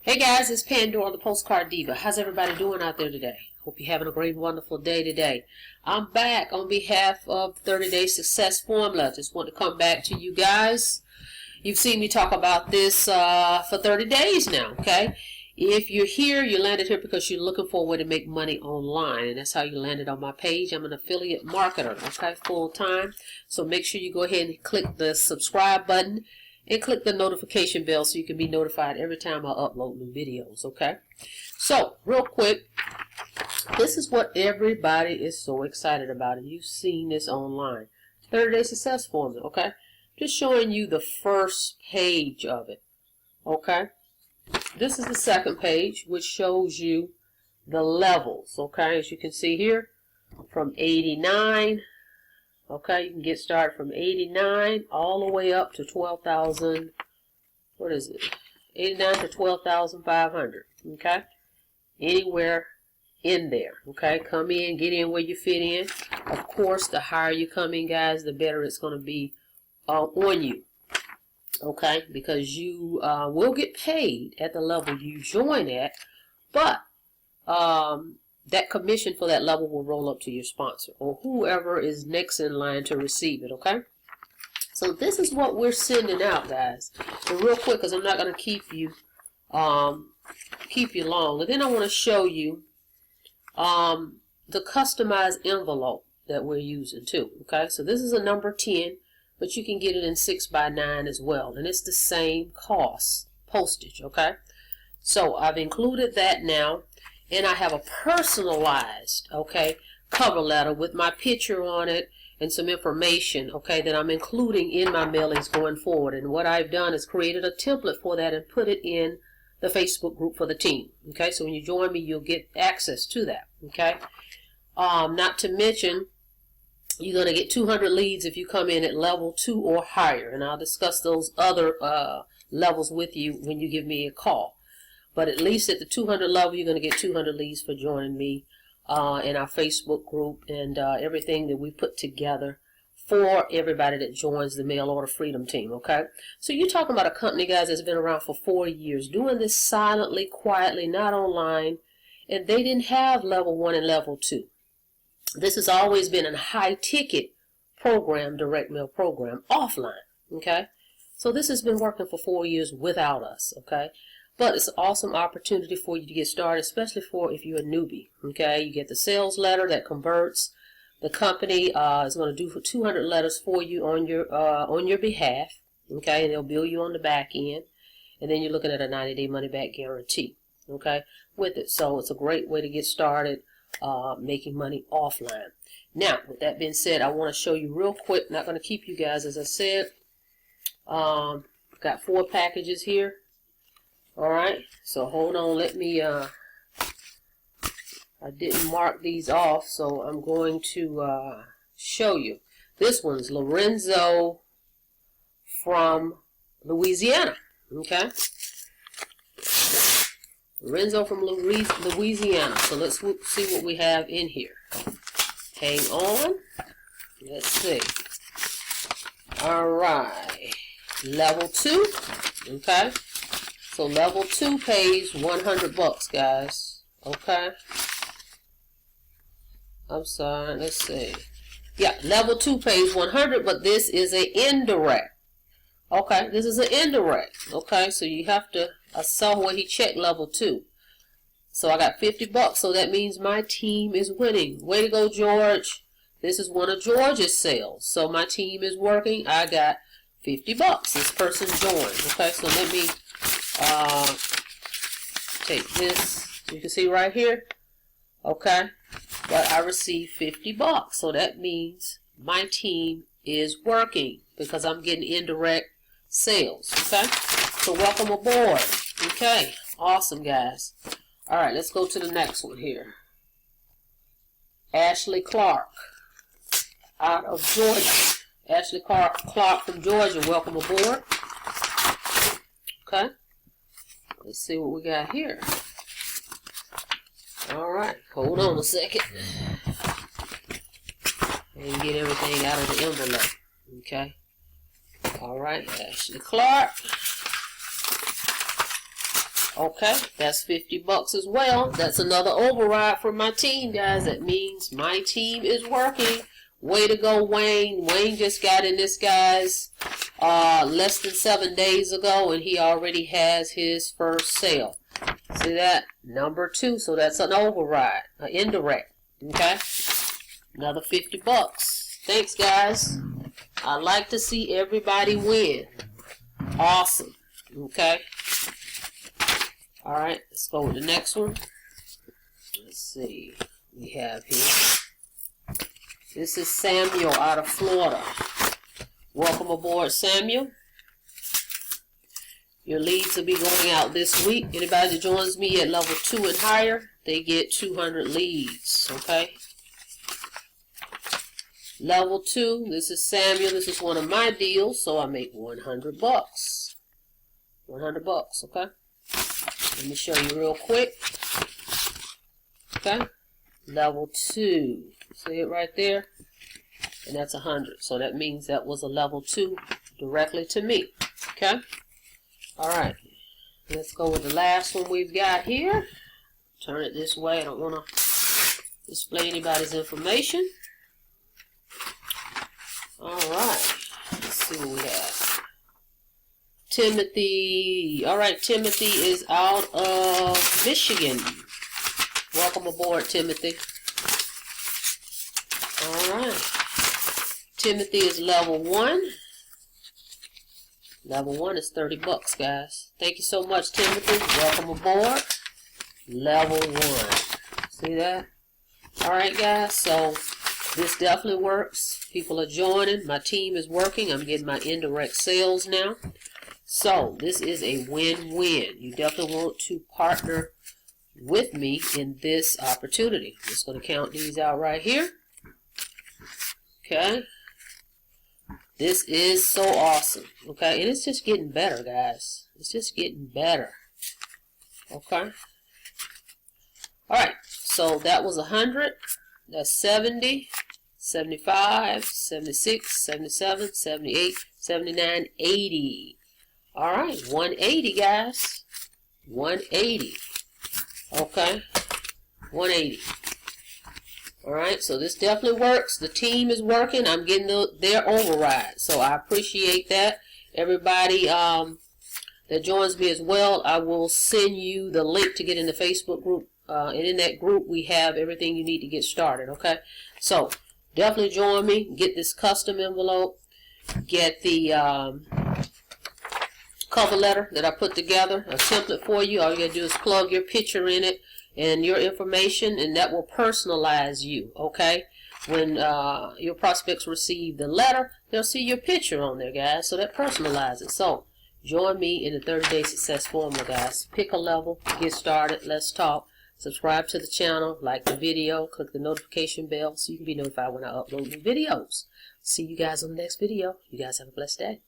Hey guys, it's Pandora, the Postcard Diva. How's everybody doing out there today? Hope you're having a great, wonderful day today. I'm back on behalf of 30-Day Success Formula. Just want to come back to you guys. You've seen me talk about this for 30 days now, okay? If you're here, you landed here because you're looking for a way to make money online, and that's how you landed on my page. I'm an affiliate marketer, okay, full time. So make sure you go ahead and click the subscribe button and click the notification bell so you can be notified every time I upload new videos, okay? So, real quick, this is what everybody is so excited about, and you've seen this online. 30-Day Success Formula, okay? Just showing you the first page of it, okay? This is the second page, which shows you the levels, okay? As you can see here, from 89, okay, you can get started from 89 all the way up to 12,000, what is it? 89 to 12,500, okay? Anywhere in there, okay? Come in, get in where you fit in. Of course, the higher you come in, guys, the better it's going to be on you, okay? Because you will get paid at the level you join at, but that commission for that level will roll up to your sponsor or whoever is next in line to receive it, okay? So this is what we're sending out, guys. And real quick, because I'm not going to keep you long. And then I want to show you the customized envelope that we're using too, okay? So this is a number 10, but you can get it in 6x9 as well. And it's the same cost, postage, okay? So I've included that now. And I have a personalized, okay, cover letter with my picture on it and some information, okay, that I'm including in my mailings going forward. And what I've done is created a template for that and put it in the Facebook group for the team, okay? So when you join me, you'll get access to that, okay? Not to mention, you're going to get 200 leads if you come in at level 2 or higher. And I'll discuss those other levels with you when you give me a call. But at least at the 200 level, you're going to get 200 leads for joining me in our Facebook group and everything that we put together for everybody that joins the Mail Order Freedom Team, okay? So you're talking about a company, guys, that's been around for 4 years, doing this silently, quietly, not online, and they didn't have level 1 and level 2. This has always been a high-ticket program, direct mail program, offline, okay? So this has been working for 4 years without us, okay? But it's an awesome opportunity for you to get started, especially for if you're a newbie, okay? You get the sales letter that converts. The company is going to do for 200 letters for you on your behalf, okay? And they'll bill you on the back end. And then you're looking at a 90-day money-back guarantee, okay, with it. So it's a great way to get started making money offline. Now, with that being said, I want to show you real quick. Not going to keep you guys, as I said. Got 4 packages here. Alright, so hold on, let me, I didn't mark these off, so I'm going to show you. This one's Lorenzo from Louisiana, okay? Lorenzo from Louisiana. So let's see what we have in here. Hang on. Let's see. Alright, level 2, okay? So level 2 pays $100, guys. Okay. I'm sorry. Let's see. Yeah, level 2 pays $100, but this is an indirect. Okay, this is an indirect. Okay, so you have to. I saw where he checked level 2. So I got $50. So that means my team is winning. Way to go, George. This is one of George's sales. So my team is working. I got $50. This person joined. Okay, so let me take this, you can see right here, okay, but I received $50, so that means my team is working because I'm getting indirect sales, okay, so welcome aboard, okay, awesome, guys. Alright, let's go to the next one here. Ashley Clark out of Georgia. Ashley Clark from Georgia, welcome aboard, okay. Let's see what we got here. Alright, hold on a second. And get everything out of the envelope. Okay. Alright, Ashley Clark. Okay, that's 50 bucks as well. That's another override for my team, guys. That means my team is working. Way to go, Wayne. Wayne just got in this, guys, less than 7 days ago, and he already has his first sale. See that? Number 2. So that's an override, an indirect. Okay, another 50 bucks. Thanks, guys. I like to see everybody win. Awesome. Okay. All right, let's go with the next one. Let's see. We have here. This is Samuel out of Florida. Welcome aboard, Samuel. Your leads will be going out this week. Anybody that joins me at level 2 and higher, they get 200 leads. Okay. Level 2. This is Samuel. This is one of my deals, so I make 100 bucks. 100 bucks. Okay. Let me show you real quick. Okay. Level 2. See it right there? And that's 100. So that means that was a level 2 directly to me. Okay. Alright. Let's go with the last one we've got here. Turn it this way. I don't want to display anybody's information. Alright. Let's see what we have. Timothy. Alright, Timothy is out of Michigan. Welcome aboard, Timothy. Alright. Timothy is level 1. Level 1 is 30 bucks, guys. Thank you so much, Timothy. Welcome aboard. Level 1. See that? Alright, guys. So, this definitely works. People are joining. My team is working. I'm getting my indirect sales now. So, this is a win-win. You definitely want to partner with me in this opportunity. I'm just going to count these out right here. Okay. This is so awesome. Okay. And it's just getting better, guys. It's just getting better. Okay. Alright. So, that was 100. That's 70. 75. 76. 77. 78. 79. 80. Alright, 180, guys. 180. Okay. 180. Alright, so this definitely works. The team is working. I'm getting their override. So I appreciate that. Everybody that joins me as well, I will send you the link to get in the Facebook group. And in that group, we have everything you need to get started. Okay. So definitely join me. Get this custom envelope. Get the cover letter that I put together, a template for you. All you gotta do is plug your picture in it and your information, and that will personalize you. Okay, when your prospects receive the letter, they'll see your picture on there, guys, so that personalizes. So join me in the 30-day success formula, guys. Pick a level, get started, let's talk. Subscribe to the channel, like the video, click the notification bell so you can be notified when I upload new videos. See you guys on the next video. You guys have a blessed day.